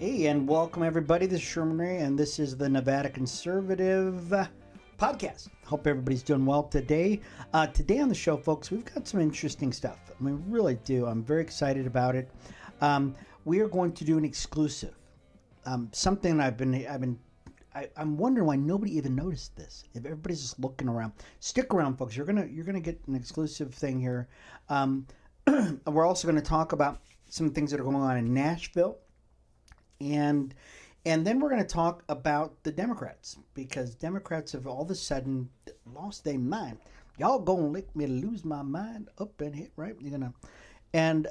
Hey, and welcome everybody. This is Sherman Ray, and this is the Nevada Conservative Podcast. Hope everybody's doing well today. Today on the show, folks, we've got some interesting stuff. I mean, we really do. I'm very excited about it. We are going to do an exclusive. Something I'm wondering why nobody even noticed this. If everybody's just looking around, stick around, folks. You're gonna get an exclusive thing here. We're also going to talk about some things that are going on in Nashville. And then we're going to talk about the Democrats, because Democrats have all of a sudden lost their mind. Y'all gonna make me lose my mind up in here, right? You're gonna, and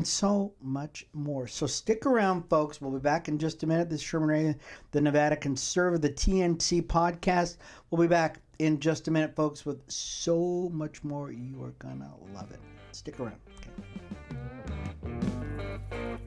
so much more. So stick around, folks. We'll be back in just a minute. This is Sherman Ray, the Nevada Conservative, the TNC podcast. We'll be back in just a minute, folks, with so much more. You are gonna love it. Stick around. Okay.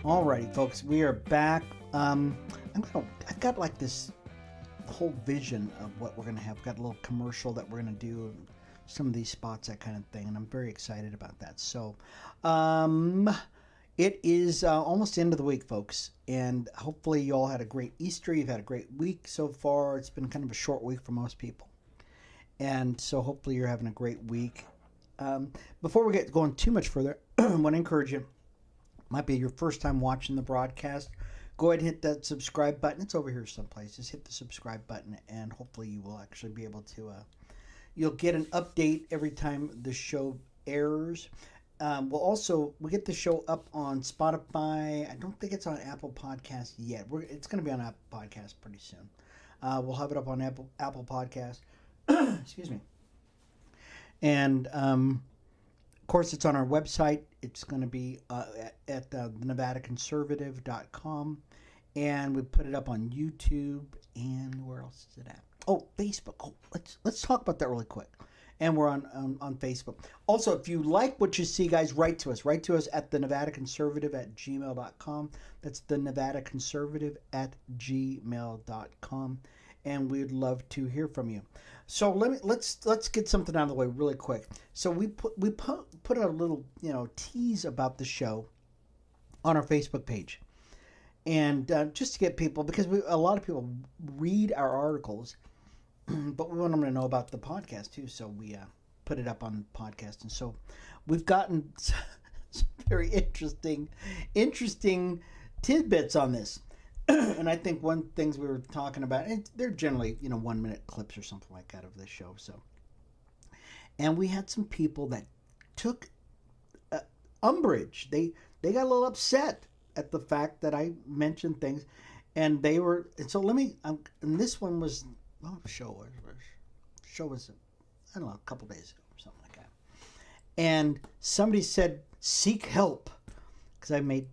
Alrighty, folks, we are back. I've got like this whole vision of what we're gonna have. I've got a little commercial that we're gonna do, some of these spots, that kind of thing, and I'm very excited about that. So, it is almost the end of the week, folks, and hopefully you all had a great Easter. You've had a great week so far. It's been kind of a short week for most people, and so hopefully you're having a great week. Before we get going too much further, I want to encourage you. Might be your first time watching the broadcast. Go ahead and hit that subscribe button. It's over here someplace. Just hit the subscribe button, and hopefully you will actually be able to, you'll get an update every time the show airs. We get the show up on Spotify. I don't think it's on Apple Podcasts yet. It's going to be on Apple Podcasts pretty soon. We'll have it up on Apple Podcasts. Excuse me. And, of course, it's on our website. It's going to be at nevadaconservative.com, and we put it up on YouTube. And where else is it at? Oh, Facebook. Oh, let's talk about that really quick. And we're on Facebook. Also, if you like what you see, guys, write to us. Write to us at thenevadaconservative@gmail.com. That's thenevadaconservative@gmail.com. And we'd love to hear from you. So let's get something out of the way really quick. So we put a little tease about the show on our Facebook page, and just to get people, because a lot of people read our articles, but we want them to know about the podcast too. So we put it up on the podcast, and so we've gotten some very interesting tidbits on this. And I think one things we were talking about, and they're generally 1 minute clips or something like that of this show. So, and we had some people that took umbrage. They got a little upset at the fact that I mentioned things, and they were. And so and this one was show was I don't know, a couple days ago or something like that. And somebody said, "Seek help," because I made.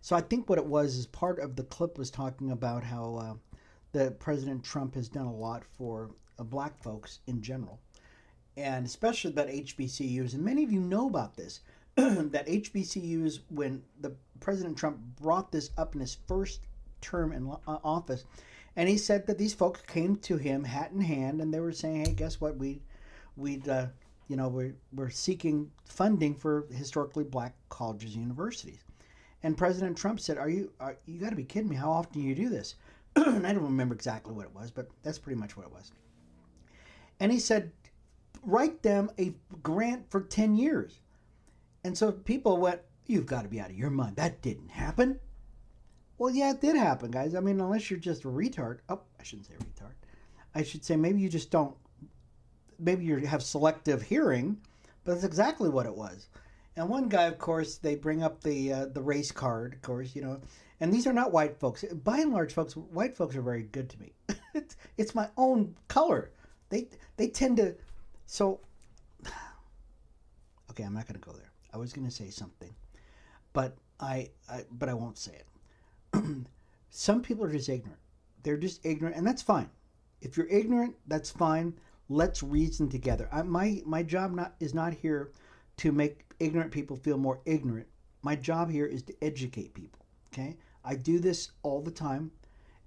So I think what it was is part of the clip was talking about how the President Trump has done a lot for black folks in general, and especially about HBCUs. And many of you know about this, that HBCUs, when the President Trump brought this up in his first term in office, and he said that these folks came to him hat in hand, and they were saying, "Hey, guess what? We're seeking funding for historically black colleges and universities." And President Trump said, you got to be kidding me. How often do you do this?" And I don't remember exactly what it was, but that's pretty much what it was. And he said, "Write them a grant for 10 years. And so people went, "You've got to be out of your mind. That didn't happen." Well, yeah, it did happen, guys. I mean, unless you're just a retard. Oh, I shouldn't say retard. I should say maybe you just don't. Maybe you have selective hearing, but that's exactly what it was. And one guy, of course, they bring up the race card, of course, and these are not white folks. By and large, folks, white folks are very good to me. It's my own color. They tend to. So, okay, I'm not going to go there. I was going to say something, but I won't say it. Some people are just ignorant. They're just ignorant, and that's fine. If you're ignorant, that's fine. Let's reason together. My job is not here to make ignorant people feel more ignorant. My job here is to educate people. Okay, I do this all the time.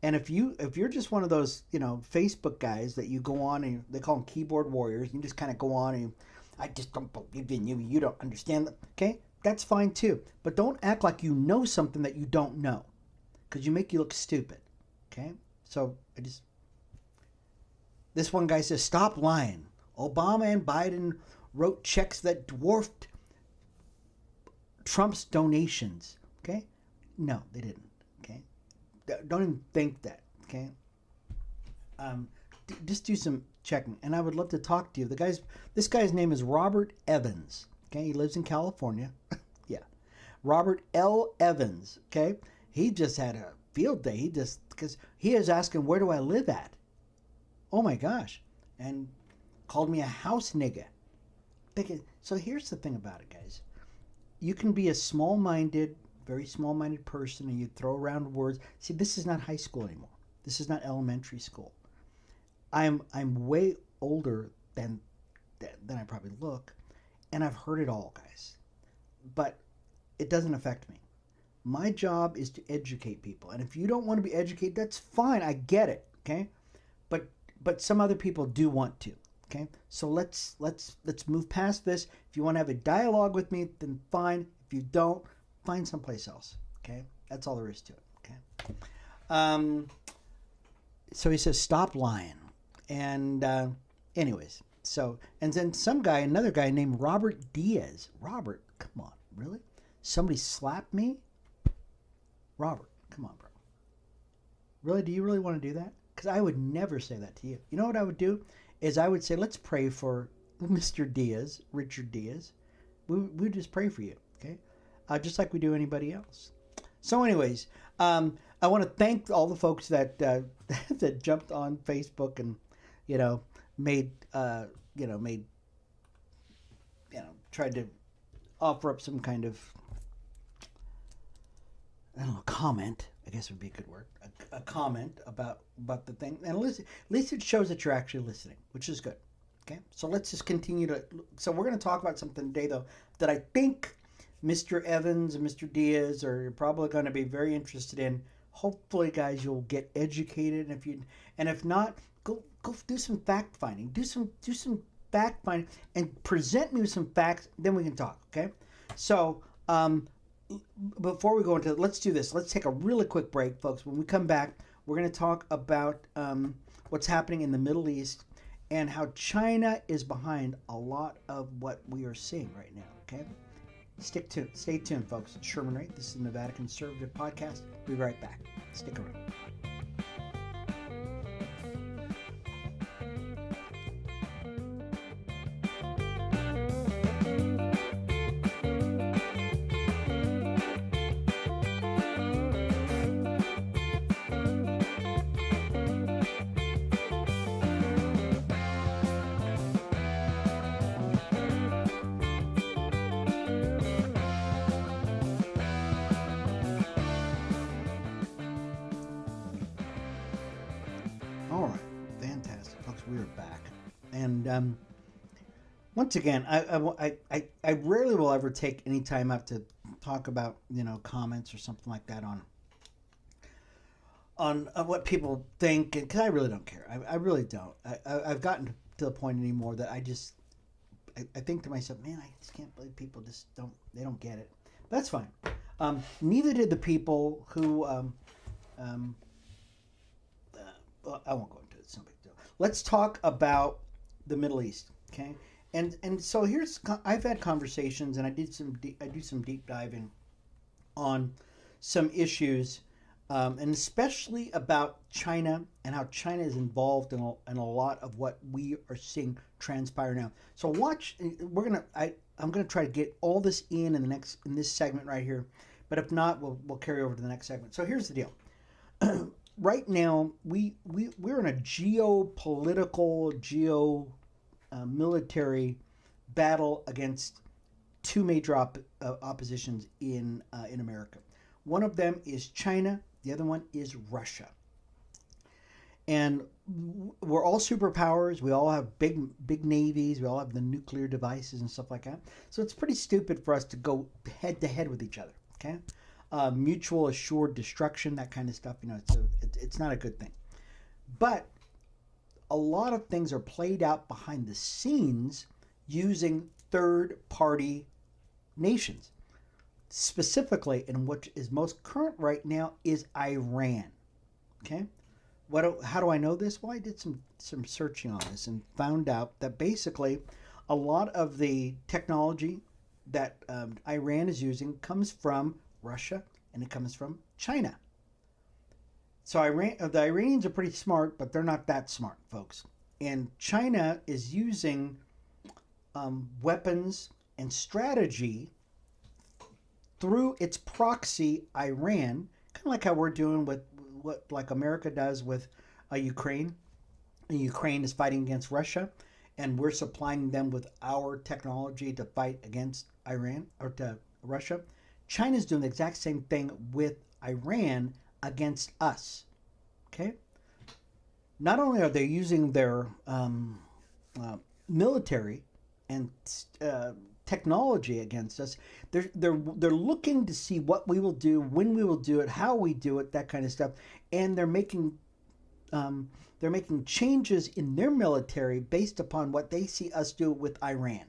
And if you're just one of those Facebook guys that you go on and they call them keyboard warriors, you just kind of go on and I just don't believe in you. You don't understand that. Okay, that's fine too. But don't act like you know something that you don't know, because you look stupid. Okay, so this one guy says, stop lying. Obama and Biden wrote checks that dwarfed Trump's donations. Okay, no, they didn't. Okay, don't even think that. Okay, just do some checking, and I would love to talk to you. This guy's name is Robert Evans. Okay, he lives in California. Yeah, Robert L. Evans. Okay, he just had a field day. Because he is asking, where do I live at? Oh my gosh, and called me a house nigga. So here's the thing about it, guys. You can be a very small-minded person, and you throw around words. See, this is not high school anymore. This is not elementary school. I'm way older than I probably look, and I've heard it all, guys. But it doesn't affect me. My job is to educate people, and if you don't want to be educated, that's fine. I get it, okay? But some other people do want to, okay? So let's move past this. If you want to have a dialogue with me, then fine. If you don't, find someplace else, okay? That's all there is to it, okay? So he says, stop lying. And anyways, and then another guy named Robert Diaz. Robert, come on, really? Somebody slapped me? Robert, come on, bro. Really? Do you really want to do that? Because I would never say that to you. You know what I would do? Is I would say, let's pray for Mr. Diaz, Richard Diaz. We would just pray for you, okay? Just like we do anybody else. So anyways, I want to thank all the folks that that jumped on Facebook and, tried to offer up some kind of, I don't know, comment, I guess would be a good word, a comment about the thing. And at least it shows that you're actually listening, which is good. Okay, so let's just continue so we're going to talk about something today, though, that I think Mr. Evans and Mr. Diaz are probably going to be very interested in. Hopefully, guys, you'll get educated, and if not, go do some fact finding. Do some fact finding and present me with some facts. Then we can talk. Okay, so before we go into it, let's do this. Let's take a really quick break, folks. When we come back, we're going to talk about what's happening in the Middle East and how China is behind a lot of what we are seeing right now. Okay, stay tuned, folks. It's Sherman Wright. This is the Nevada Conservative Podcast. We'll be right back. Stick around. Once again, I rarely will ever take any time out to talk about comments or something like that on what people think, because I really don't care. I really don't. I've gotten to the point anymore that I think to myself, man, I just can't believe people just don't get it. But that's fine. Neither did the people who well, I won't go into it. It's no big deal. Let's talk about the Middle East, okay? And so I've had conversations, and I do some deep diving on some issues, and especially about China and how China is involved in a lot of what we are seeing transpire now. So watch. I'm gonna try to get all this in this segment right here, but if not, we'll carry over to the next segment. So here's the deal. Right now, we're in a geopolitical, military battle against two major oppositions in America. One of them is China. The other one is Russia. And we're all superpowers. We all have big navies. We all have the nuclear devices and stuff like that. So it's pretty stupid for us to go head to head with each other. Okay, mutual assured destruction, that kind of stuff. It's not a good thing. But a lot of things are played out behind the scenes using third-party nations. Specifically, and what is most current right now is Iran. Okay, how do I know this? Well, I did some searching on this and found out that basically a lot of the technology that Iran is using comes from Russia and it comes from China. So the Iranians are pretty smart, but they're not that smart, folks. And China is using weapons and strategy through its proxy, Iran, kind of like how we're doing with what like America does with Ukraine. And Ukraine is fighting against Russia, and we're supplying them with our technology to fight against Iran or to Russia. China's doing the exact same thing with Iran against us. Okay. Not only are they using their military and technology against us, they're looking to see what we will do, when we will do it, how we do it, that kind of stuff, and they're making changes in their military based upon what they see us do with Iran.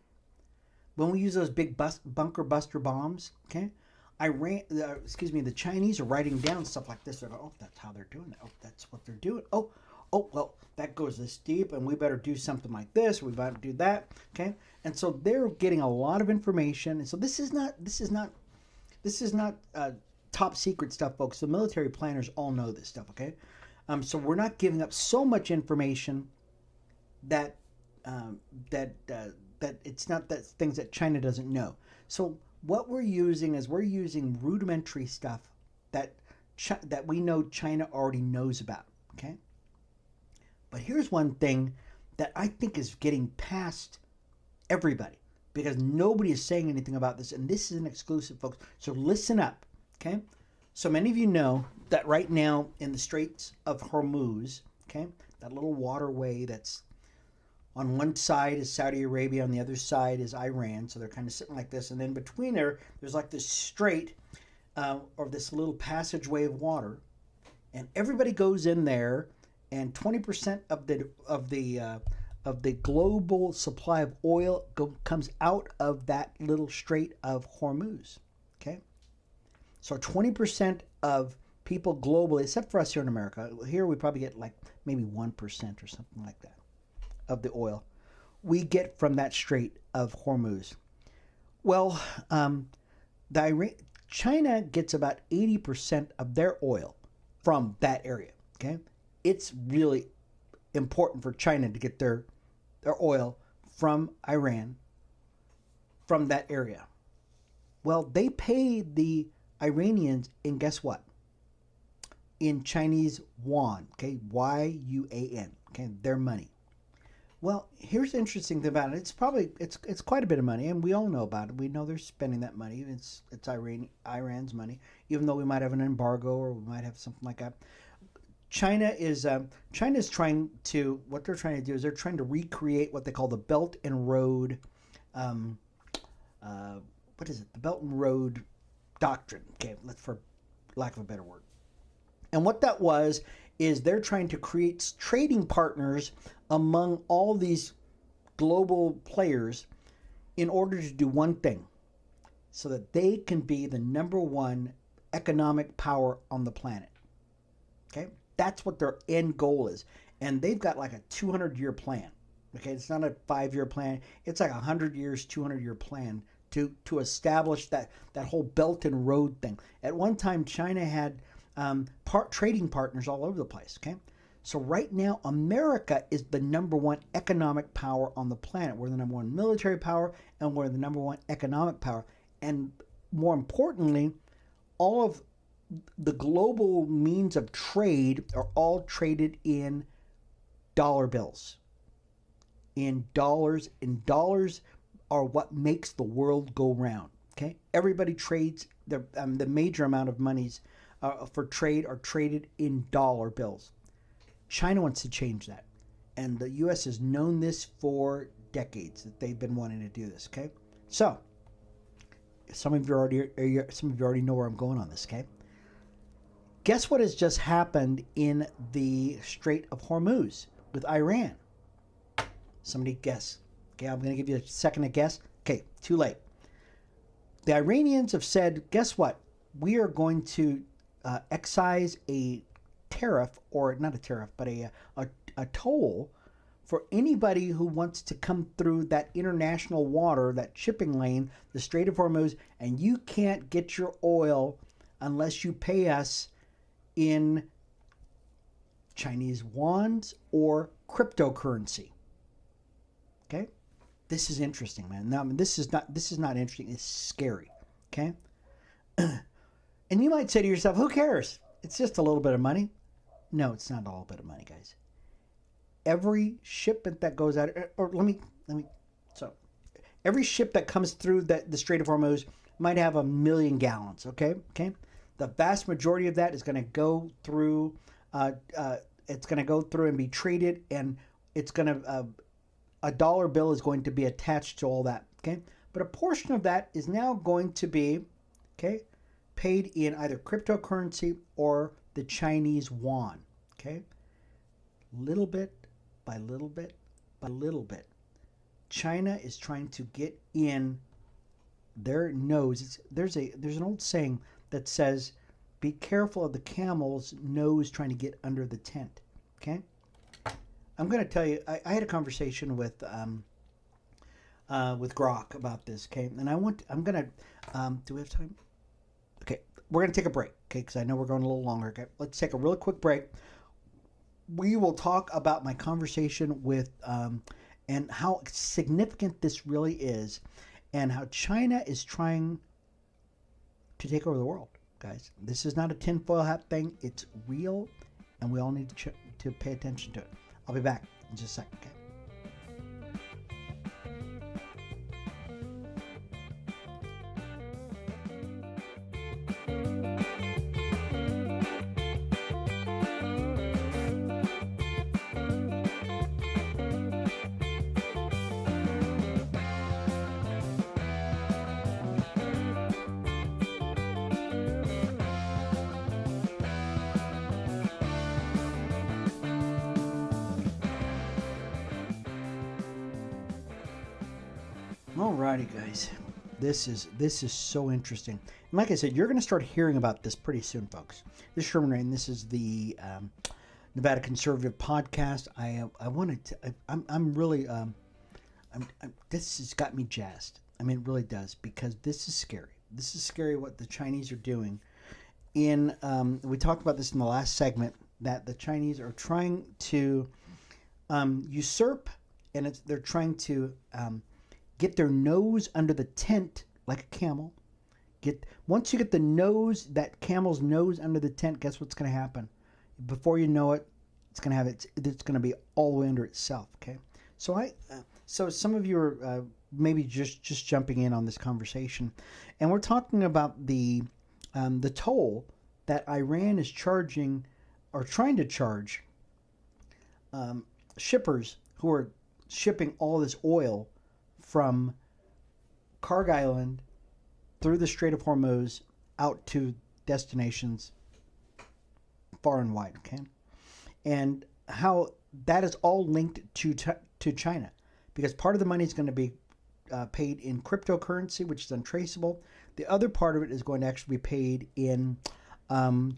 When we use those big bunker buster bombs, okay, the Chinese are writing down stuff like this. They're going, oh, that's how they're doing it. Oh, that's what they're doing. Oh, well, that goes this deep, and we better do something like this. We better do that. Okay, and so they're getting a lot of information. And so this is not top secret stuff, folks. The military planners all know this stuff. Okay, so we're not giving up so much information that it's not that things that China doesn't know. So what we're using is rudimentary stuff that we know China already knows about. Okay. But here's one thing that I think is getting past everybody because nobody is saying anything about this. And this is an exclusive, folks. So listen up, okay? So many of you know that right now in the Straits of Hormuz, okay, that little waterway that's on one side is Saudi Arabia, on the other side is Iran. So they're kind of sitting like this. And then between there's like this strait or this little passageway of water. And everybody goes in there. And 20% of the global supply of oil comes out of that little Strait of Hormuz. Okay, so 20% of people globally, except for us here in America, here we probably get like maybe 1% or something like that of the oil we get from that Strait of Hormuz. Well, China gets about 80% of their oil from that area. Okay. It's really important for China to get their oil from Iran, from that area. Well, they pay the Iranians in, guess what? In Chinese yuan, okay, yuan, okay, their money. Well, here's the interesting thing about it. It's quite a bit of money, and we all know about it. We know they're spending that money. It's Iran's money, even though we might have an embargo or we might have something like that. China's trying to, what they're trying to do is they're trying to recreate what they call the Belt and Road, the Belt and Road Doctrine, okay, for lack of a better word. And what that was is they're trying to create trading partners among all these global players in order to do one thing, so that they can be the number one economic power on the planet, okay? That's what their end goal is. And they've got like a 200-year plan. Okay, it's not a 5-year plan. It's like 100 years, 200-year plan to establish that whole Belt and Road thing. At one time, China had trading partners all over the place. Okay, so right now, America is the number one economic power on the planet. We're the number one military power, and we're the number one economic power. And more importantly, all of the global means of trade are all traded in dollar bills. In dollars are what makes the world go round. Okay, everybody trades. The major amount of monies for trade are traded in dollar bills. China wants to change that. And the U.S. has known this for decades, that they've been wanting to do this, okay? So, some of you already know where I'm going on this, okay? Guess what has just happened in the Strait of Hormuz with Iran? Somebody guess. Okay, I'm going to give you a second to guess. Okay, too late. The Iranians have said, guess what? We are going to excise a tariff, or not a tariff, but a toll for anybody who wants to come through that international water, that shipping lane, the Strait of Hormuz, and you can't get your oil unless you pay us in Chinese yuans or cryptocurrency. Okay? This is interesting, man. Now, this is not interesting. It's scary. Okay? And you might say to yourself, who cares? It's just a little bit of money. No, it's not a little bit of money, guys. Every shipment that goes out, so every ship that comes through the Strait of Hormuz might have 1 million gallons, okay? The vast majority of that is going to go through, it's going to go through and be traded, and it's going to, a dollar bill is going to be attached to all that, okay? But a portion of that is now going to be, okay, paid in either cryptocurrency or the Chinese yuan, okay? Little bit by little bit by little bit, China is trying to get in their nose. There's an old saying that says, be careful of the camel's nose trying to get under the tent, okay? I'm going to tell you, I had a conversation with Grok about this, okay? And I'm going to, do we have time? Okay, we're going to take a break, okay? Because I know we're going a little longer, okay? Let's take a really quick break. We will talk about my conversation with, and how significant this really is, and how China is trying to take over the world, guys. This is not a tinfoil hat thing. It's real, and we all need to pay attention to it. I'll be back in just a second, okay? Alrighty, guys, this is so interesting. And like I said, you're going to start hearing about this pretty soon, folks. This is Sherman Rain. This is the Nevada Conservative Podcast. I'm really this has got me jazzed. I mean, it really does, because this is scary. This is scary what the Chinese are doing. We talked about this in the last segment, that the Chinese are trying to usurp, and they're trying to get their nose under the tent like a camel. Once you get that camel's nose under the tent, guess what's going to happen? Before you know it, it's going to be all the way under itself. Okay, so some of you are maybe just jumping in on this conversation, and we're talking about the toll that Iran is charging, or trying to charge, shippers who are shipping all this oil from Kharg Island through the Strait of Hormuz out to destinations far and wide, okay? And how that is all linked to China, because part of the money is going to be paid in cryptocurrency, which is untraceable. The other part of it is going to actually be paid in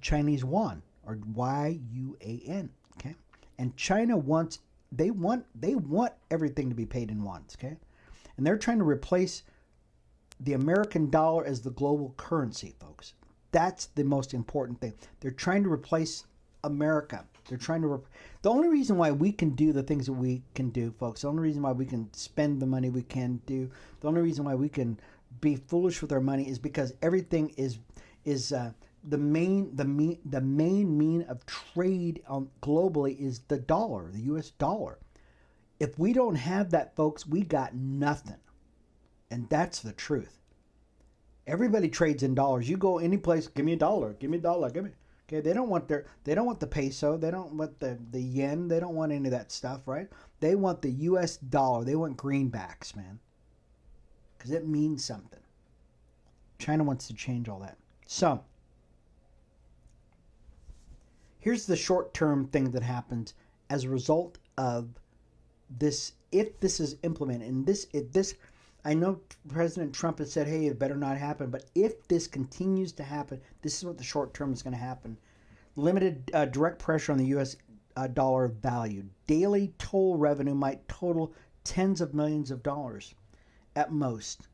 Chinese yuan, or yuan, okay? And China wants everything to be paid in yuan, okay? And they're trying to replace the American dollar as the global currency, folks. That's the most important thing. They're trying to replace America. They're trying to. The only reason why we can do the things that we can do, folks, the only reason why we can spend the money we can do, the only reason why we can be foolish with our money is because everything is the main mean of trade globally is the dollar, the U.S. dollar. If we don't have that, folks, we got nothing. And that's the truth. Everybody trades in dollars. You go any place, give me a dollar, give me a dollar, give me. Okay, they don't want the peso, they don't want the yen, they don't want any of that stuff, right? They want the US dollar. They want greenbacks, man. Cuz it means something. China wants to change all that. So, here's the short-term thing that happens as a result of this. If this is implemented, and if this, I know President Trump has said, hey, it better not happen, but if this continues to happen, this is what the short term is going to happen. Limited direct pressure on the U.S. Dollar value. Daily toll revenue might total tens of millions of dollars at most.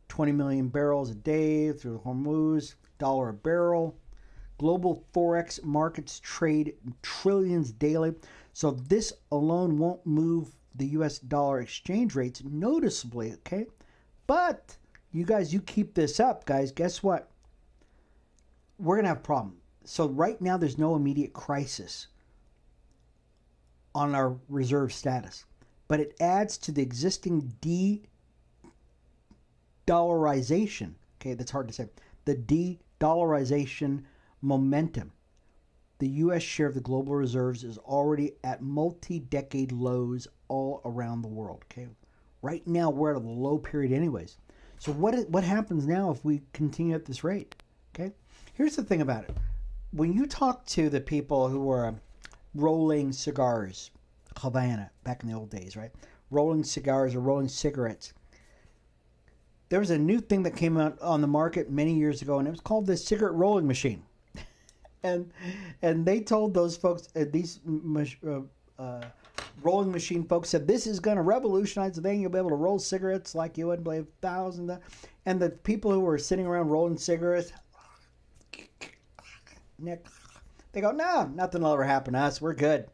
20 million barrels a day through Hormuz, dollar a barrel. Global forex markets trade trillions daily. So this alone won't move the US dollar exchange rates noticeably, okay? But you guys, you keep this up, guys, guess what? We're going to have a problem. So right now there's no immediate crisis on our reserve status, but it adds to the existing de-dollarization. Okay, that's hard to say. The de-dollarization momentum. The U.S. share of the global reserves is already at multi-decade lows all around the world. Okay, right now we're at a low period, anyways. So what happens now if we continue at this rate? Okay, here's the thing about it. When you talk to the people who were rolling cigars, Havana, back in the old days, right? Rolling cigars or rolling cigarettes. There was a new thing that came out on the market many years ago, and it was called the cigarette rolling machine. And they told those folks, these rolling machine folks said, this is going to revolutionize the thing. You'll be able to roll cigarettes like you wouldn't believe, thousands. And the people who were sitting around rolling cigarettes, they go, no, nothing will ever happen to us. We're good.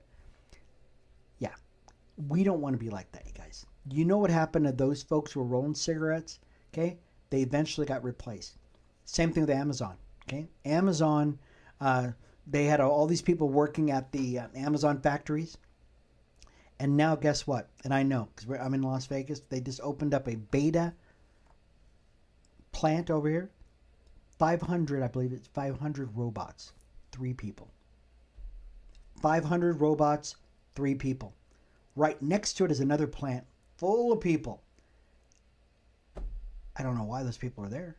Yeah, we don't want to be like that, you guys. You know what happened to those folks who were rolling cigarettes? Okay, they eventually got replaced. Same thing with Amazon. Okay, Amazon, they had all these people working at the Amazon factories. And now guess what? And I know, because I'm in Las Vegas, they just opened up a beta plant over here. 500, I believe it's 500 robots, 3 people. 500 robots, 3 people. Right next to it is another plant full of people. I don't know why those people are there.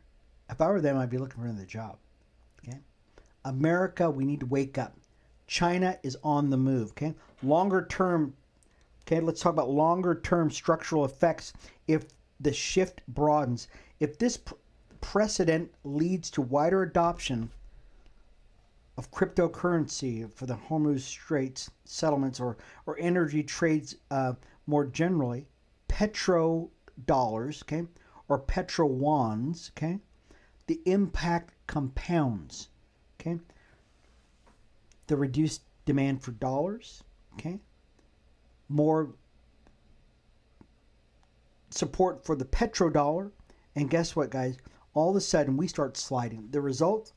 If I were them, I'd be looking for another job. Okay? America, we need to wake up. China is on the move. Okay? Longer term, okay, let's talk about longer term structural effects if the shift broadens. If this precedent leads to wider adoption of cryptocurrency for the Hormuz Straits settlements or energy trades more generally, petrodollars, okay, or petro-wands, okay, the impact compounds, okay. The reduced demand for dollars, okay, more support for the petrodollar, and guess what, guys? All of a sudden, we start sliding. The result,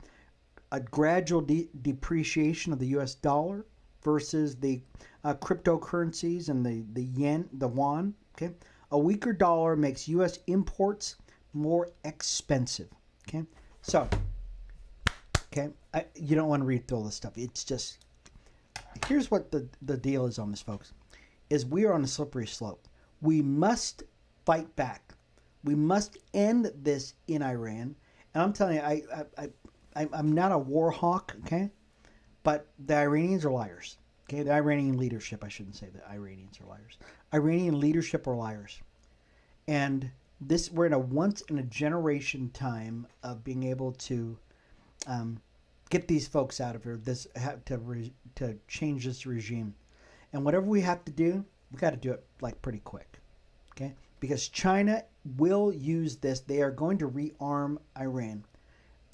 a gradual depreciation of the U.S. dollar versus the cryptocurrencies and the yen, the yuan. Okay, a weaker dollar makes U.S. imports more expensive. Okay, so you don't want to read through all this stuff. It's just, here's what the deal is on this, folks. Is we are on a slippery slope. We must fight back. We must end this in Iran. And I'm telling you, I'm not a war hawk, okay? But the Iranians are liars. Okay, the Iranian leadership, I shouldn't say the Iranians are liars. Iranian leadership are liars. And we're in a once in a generation time of being able to get these folks out of here, to change this regime. And whatever we have to do, we got to do it like pretty quick. Okay? Because China will use this. They are going to rearm Iran.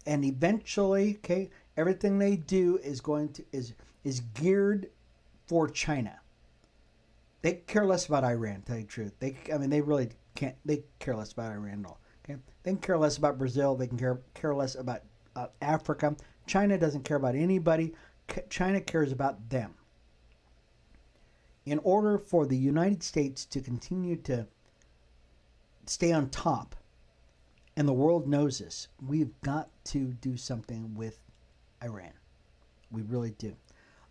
And eventually, okay, everything they do is is geared for China. They care less about Iran, to tell you the truth. They really can't. They care less about Iran at all. Okay, they can care less about Brazil. They can care less about Africa. China doesn't care about anybody. China cares about them. In order for the United States to continue to stay on top, and the world knows this, we've got to do something with Iran. We really do.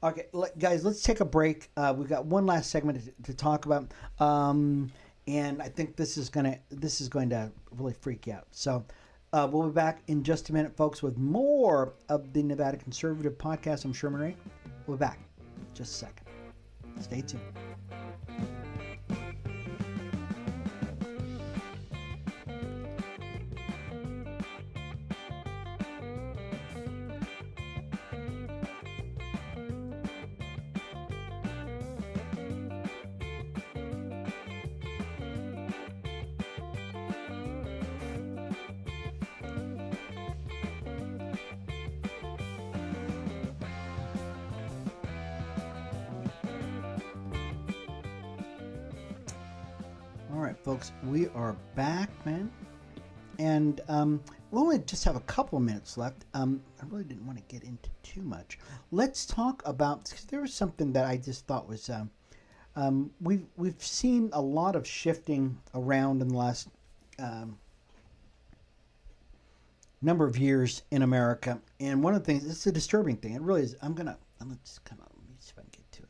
Okay, guys, let's take a break. We've got one last segment to talk about, and I think this is going to really freak you out. So we'll be back in just a minute, folks, with more of the Nevada Conservative Podcast. I'm Sherman Ray. We'll be back in just a second. Stay tuned. All right, folks, we are back, man. And we only just have a couple of minutes left. I really didn't want to get into too much. Let's talk about, because there was something that I just thought was, we've seen a lot of shifting around in the last number of years in America. And one of the things, it's a disturbing thing. It really is. I'm just come on, let me see if I can get to it.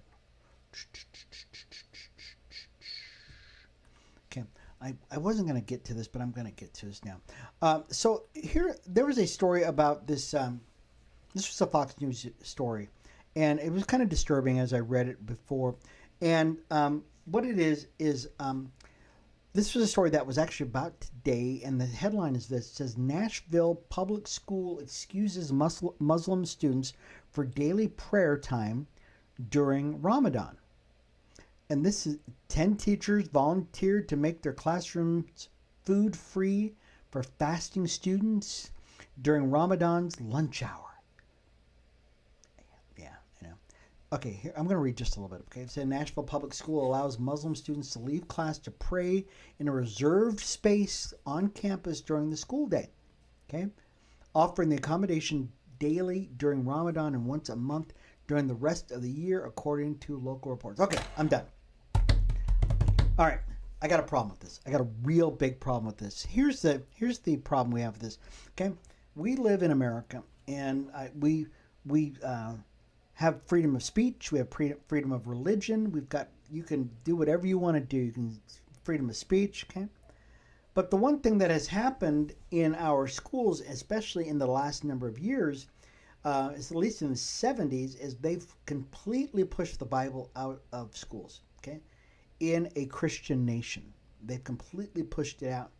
I wasn't going to get to this, but I'm going to get to this now. So here, there was a story about this. This was a Fox News story, and it was kind of disturbing as I read it before. And what it is this was a story that was actually about today, and the headline is this. It says, Nashville Public School excuses Muslim students for daily prayer time during Ramadan. And this is 10 teachers volunteered to make their classrooms food-free for fasting students during Ramadan's lunch hour. Yeah, I know. Okay, here, I'm going to read just a little bit. Okay, it said Nashville Public School allows Muslim students to leave class to pray in a reserved space on campus during the school day. Okay, offering the accommodation daily during Ramadan and once a month during the rest of the year, according to local reports. Okay, I'm done. All right, I got a problem with this. I got a real big problem with this. Here's the problem we have with this. Okay, we live in America, and we have freedom of speech. We have freedom of religion. You can do whatever you want to do. You can freedom of speech. Okay, but the one thing that has happened in our schools, especially in the last number of years, is at least in the 70s, is they've completely pushed the Bible out of schools. Okay. In a Christian nation, they've completely pushed it out,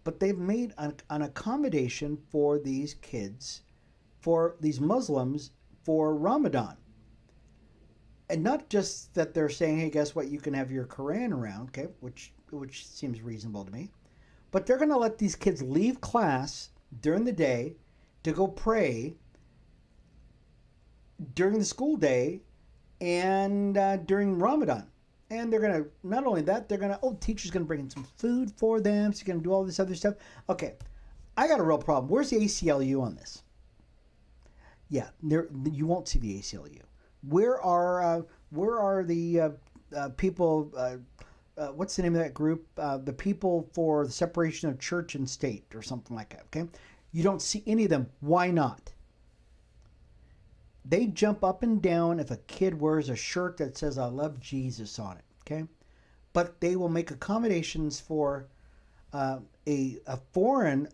but they've made an accommodation for these kids, for these Muslims, for Ramadan. And not just that they're saying, hey, guess what, you can have your Quran around, okay, which seems reasonable to me, but they're going to let these kids leave class during the day to go pray during the school day and during Ramadan. And they're going to, not only that, they're going to, teacher's going to bring in some food for them. She's going to do all this other stuff. Okay, I got a real problem. Where's the ACLU on this? Yeah, you won't see the ACLU. Where are the people, what's the name of that group? The people for the separation of church and state or something like that, okay? You don't see any of them. Why not? They jump up and down if a kid wears a shirt that says I love Jesus on it, okay? But they will make accommodations for a foreign,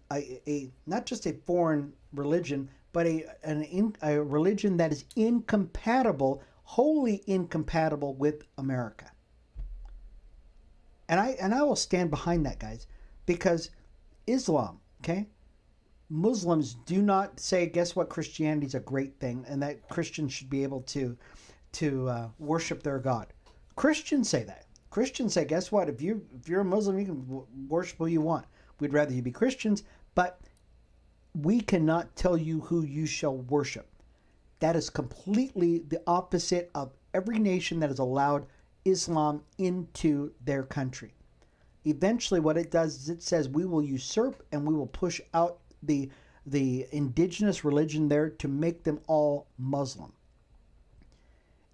not just a foreign religion, but a religion that is incompatible, wholly incompatible with America. And I will stand behind that, guys, because Islam, okay? Muslims do not say, guess what, Christianity is a great thing and that Christians should be able to worship their God. Christians say that. Christians say, guess what, if you're a Muslim, you can worship who you want. We'd rather you be Christians, but we cannot tell you who you shall worship. That is completely the opposite of every nation that has allowed Islam into their country. Eventually what it does is it says we will usurp and we will push out the indigenous religion there to make them all Muslim.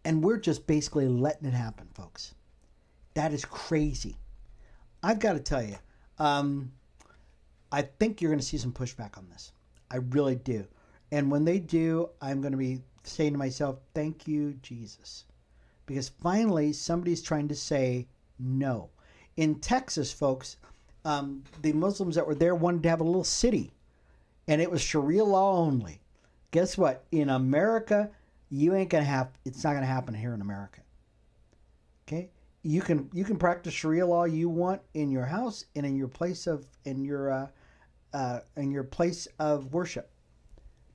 And we're just basically letting it happen, folks. That is crazy. I've got to tell you, I think you're going to see some pushback on this. I really do. And when they do, I'm going to be saying to myself, thank you, Jesus. Because finally, somebody's trying to say no. In Texas, folks, the Muslims that were there wanted to have a little city, and it was Sharia law only. Guess what? In America, it's not going to happen here in America. Okay? You can practice Sharia law you want in your house and in your place of worship,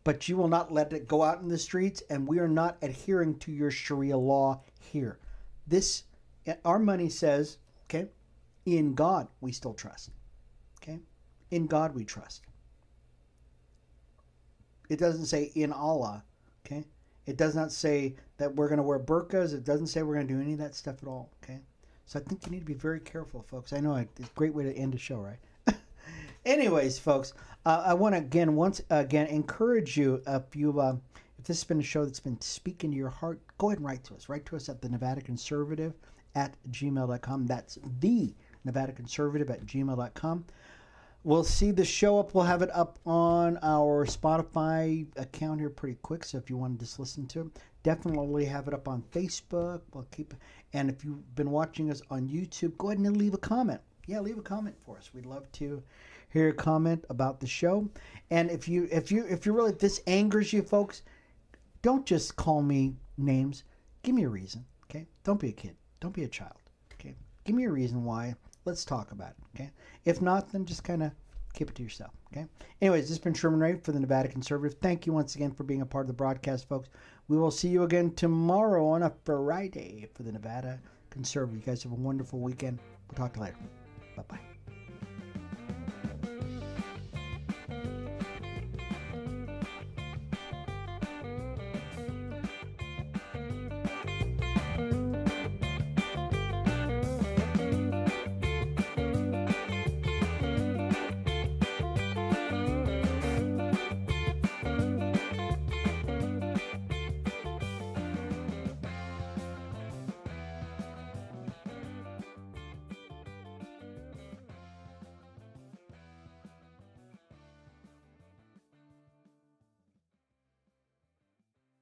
but you will not let it go out in the streets, and we are not adhering to your Sharia law here. Our money says, okay, in God we still trust. Okay, in God we trust. It doesn't say in Allah. Okay, it does not say that we're going to wear burqas. It doesn't say we're going to do any of that stuff at all. Okay, so I think you need to be very careful, folks. I know it's a great way to end a show, right? Anyways, folks, I want to once again encourage you, if this has been a show that's been speaking to your heart, go ahead and write to us. Write to us at the Nevada Conservative at gmail.com. That's the Nevada Conservative at gmail.com. We'll see the show up. We'll have it up on our Spotify account here pretty quick. So if you want to just listen to it, definitely have it up on Facebook. And if you've been watching us on YouTube, go ahead and leave a comment. Yeah, leave a comment for us. We'd love to hear a comment about the show. And if this angers you, folks, don't just call me names. Give me a reason. Okay? Don't be a kid. Don't be a child. Okay? Give me a reason why. Let's talk about it. Okay? If not, then just kind of keep it to yourself. Okay? Anyways, this has been Sherman Ray for the Nevada Conservative. Thank you once again for being a part of the broadcast, folks. We will see you again tomorrow on a Friday for the Nevada Conservative. You guys have a wonderful weekend. We'll talk to you later. Bye-bye.